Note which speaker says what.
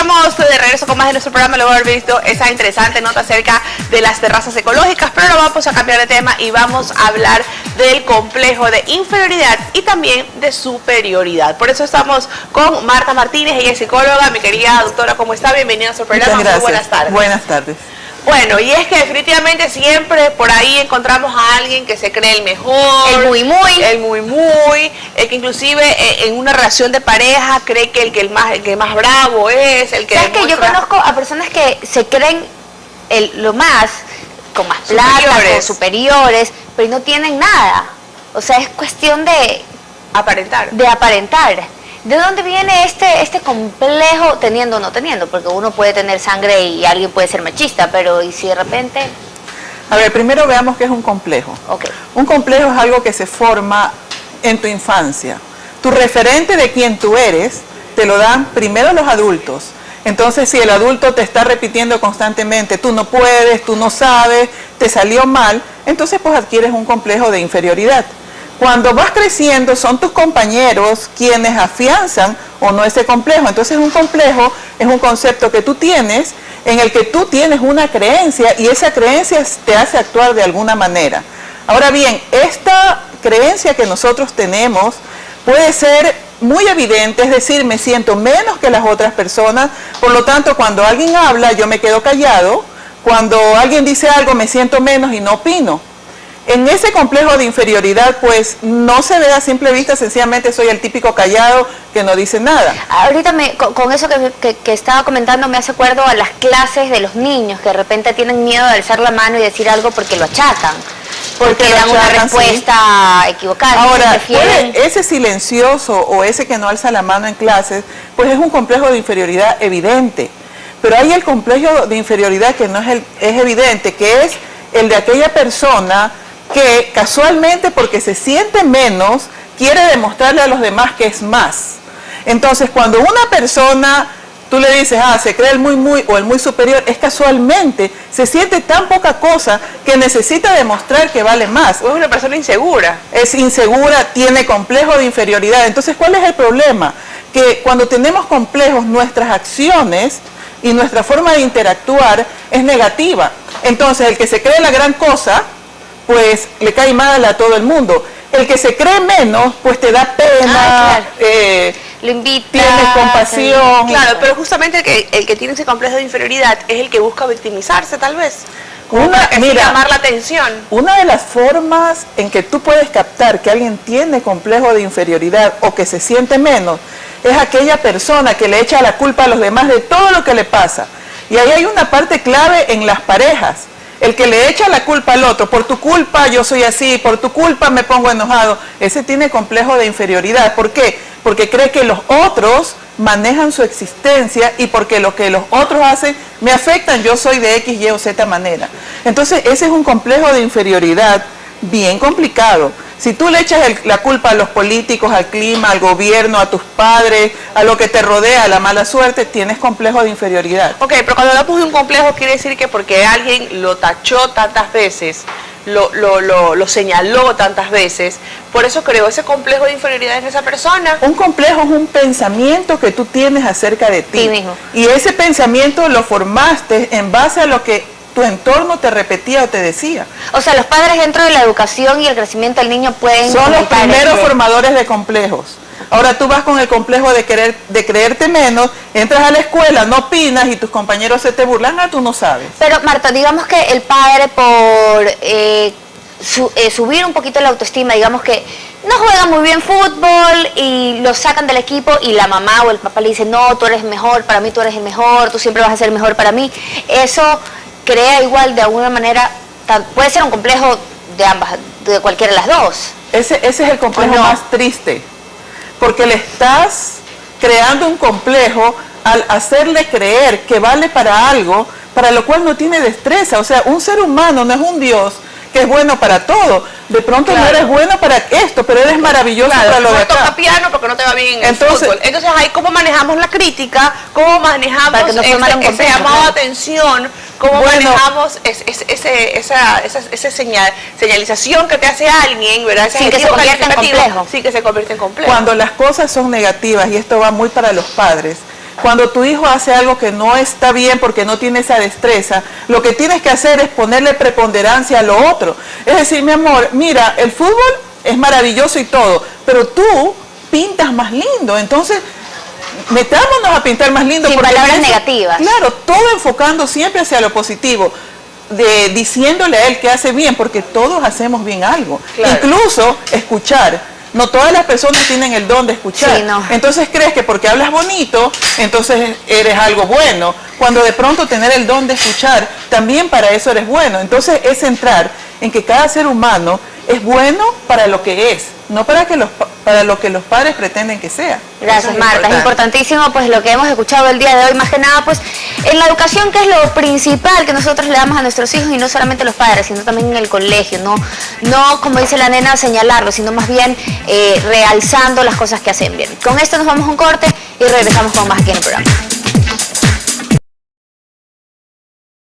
Speaker 1: estamos de regreso con más de nuestro programa, luego de haber visto esa interesante nota acerca de las terrazas ecológicas, pero ahora vamos a cambiar de tema y vamos a hablar del complejo de inferioridad y también de superioridad. Por eso estamos con Marta Martínez, ella es psicóloga. Mi querida doctora, ¿cómo está? Bienvenida a nuestro programa. Muy buenas tardes.
Speaker 2: Buenas tardes.
Speaker 1: Bueno, y es que definitivamente siempre por ahí encontramos a alguien que se cree el mejor, el muy, el que inclusive en una relación de pareja cree que el que más bravo es, el que
Speaker 3: ¿Sabes que yo conozco a personas que se creen lo más, con más plata, con superiores, pero no tienen nada? O sea, es cuestión de
Speaker 1: aparentar.
Speaker 3: ¿De dónde viene este complejo, teniendo o no teniendo? Porque uno puede tener sangre y alguien puede ser machista, pero ¿y si de repente...?
Speaker 2: A ver, primero veamos qué es un complejo.
Speaker 3: Okay.
Speaker 2: Un complejo es algo que se forma en tu infancia. Tu referente de quién tú eres te lo dan primero los adultos. Entonces, si el adulto te está repitiendo constantemente, tú no puedes, tú no sabes, te salió mal, entonces pues adquieres un complejo de inferioridad. Cuando vas creciendo son tus compañeros quienes afianzan o no ese complejo. Entonces un complejo es un concepto que tú tienes en el que tú tienes una creencia y esa creencia te hace actuar de alguna manera. Ahora bien, esta creencia que nosotros tenemos puede ser muy evidente, es decir, me siento menos que las otras personas, por lo tanto cuando alguien habla yo me quedo callado, cuando alguien dice algo me siento menos y no opino. En ese complejo de inferioridad, pues, no se ve a simple vista, sencillamente soy el típico callado que no dice nada.
Speaker 3: Ahorita con eso que estaba comentando me hace acuerdo a las clases de los niños, que de repente tienen miedo de alzar la mano y decir algo porque lo achacan, porque dan una respuesta equivocada.
Speaker 2: Ahora, ese silencioso o ese que no alza la mano en clases, pues es un complejo de inferioridad evidente. Pero hay el complejo de inferioridad que no es evidente, que es el de aquella persona que casualmente porque se siente menos quiere demostrarle a los demás que es más. Entonces cuando una persona, tú le dices, se cree el muy o el muy superior, es casualmente, se siente tan poca cosa que necesita demostrar que vale más.
Speaker 1: Es una persona insegura.
Speaker 2: Es insegura, tiene complejo de inferioridad. Entonces, ¿cuál es el problema? Que cuando tenemos complejos, nuestras acciones y nuestra forma de interactuar es negativa. Entonces, el que se cree la gran cosa, pues le cae mal a todo el mundo. El que se cree menos, pues te da pena,
Speaker 3: lo invita,
Speaker 2: tienes compasión.
Speaker 1: Claro, pero justamente el que tiene ese complejo de inferioridad es el que busca victimizarse, tal vez. Llamar la atención.
Speaker 2: Una de las formas en que tú puedes captar que alguien tiene complejo de inferioridad o que se siente menos, es aquella persona que le echa la culpa a los demás de todo lo que le pasa. Y ahí hay una parte clave en las parejas. El que le echa la culpa al otro, por tu culpa yo soy así, por tu culpa me pongo enojado, ese tiene complejo de inferioridad. ¿Por qué? Porque cree que los otros manejan su existencia y porque lo que los otros hacen me afectan, yo soy de X, Y o Z manera. Entonces ese es un complejo de inferioridad bien complicado. Si tú le echas la culpa a los políticos, al clima, al gobierno, a tus padres, a lo que te rodea, a la mala suerte, tienes complejo de inferioridad.
Speaker 1: Ok, pero cuando hablamos de un complejo quiere decir que porque alguien lo tachó tantas veces, lo señaló tantas veces, por eso creó ese complejo de inferioridad en esa persona.
Speaker 2: Un complejo es un pensamiento que tú tienes acerca de ti.
Speaker 3: Sí mismo.
Speaker 2: Y ese pensamiento lo formaste en base a lo que tu entorno te repetía o te decía.
Speaker 3: O sea, los padres dentro de la educación y el crecimiento del niño pueden...
Speaker 2: Son los primeros formadores de complejos. Ahora tú vas con el complejo de creerte menos, entras a la escuela, no opinas y tus compañeros se te burlan, tú no sabes.
Speaker 3: Pero Marta, digamos que el padre por subir un poquito la autoestima, digamos que no juega muy bien fútbol y lo sacan del equipo y la mamá o el papá le dice, no, tú eres mejor, para mí tú eres el mejor, tú siempre vas a ser mejor para mí. Eso crea igual de alguna manera, puede ser un complejo de ambas, de cualquiera de las dos.
Speaker 2: Ese es el complejo más triste, porque le estás creando un complejo al hacerle creer que vale para algo, para lo cual no tiene destreza. O sea, un ser humano no es un Dios que es bueno para todo. De pronto no eres bueno para esto, pero eres maravilloso para lo de acá.
Speaker 1: No toca piano porque no te va bien en el fútbol. Entonces ahí cómo manejamos la crítica, cómo manejamos ese llamado de atención, cómo manejamos esa señalización que te hace alguien, ¿verdad?
Speaker 3: Sin que se convierta en complejo.
Speaker 1: Sí, que se convierte en complejo.
Speaker 2: Cuando las cosas son negativas, y esto va muy para los padres, Cuando tu hijo hace algo que no está bien porque no tiene esa destreza, lo que tienes que hacer es ponerle preponderancia a lo otro. Es decir, mi amor, mira, el fútbol es maravilloso y todo, pero tú pintas más lindo, entonces metámonos a pintar más lindo.
Speaker 3: Sin palabras negativas.
Speaker 2: Claro, todo enfocando siempre hacia lo positivo, diciéndole a él que hace bien, porque todos hacemos bien algo.
Speaker 1: Claro.
Speaker 2: Incluso escuchar. No todas las personas tienen el don de escuchar.
Speaker 3: Sí, no.
Speaker 2: Entonces crees que porque hablas bonito, entonces eres algo bueno. Cuando de pronto tener el don de escuchar, también para eso eres bueno. Entonces es centrar en que cada ser humano es bueno para lo que es, no para lo que los padres pretenden que sea.
Speaker 3: Gracias,
Speaker 1: es
Speaker 3: Marta. Es importantísimo pues lo que hemos escuchado el día de hoy, más que nada pues en la educación, que es lo principal que nosotros le damos a nuestros hijos, y no solamente a los padres, sino también en el colegio, no como dice la nena, señalarlo, sino más bien realzando las cosas que hacen bien. Con esto nos vamos a un corte y regresamos con más aquí en el programa.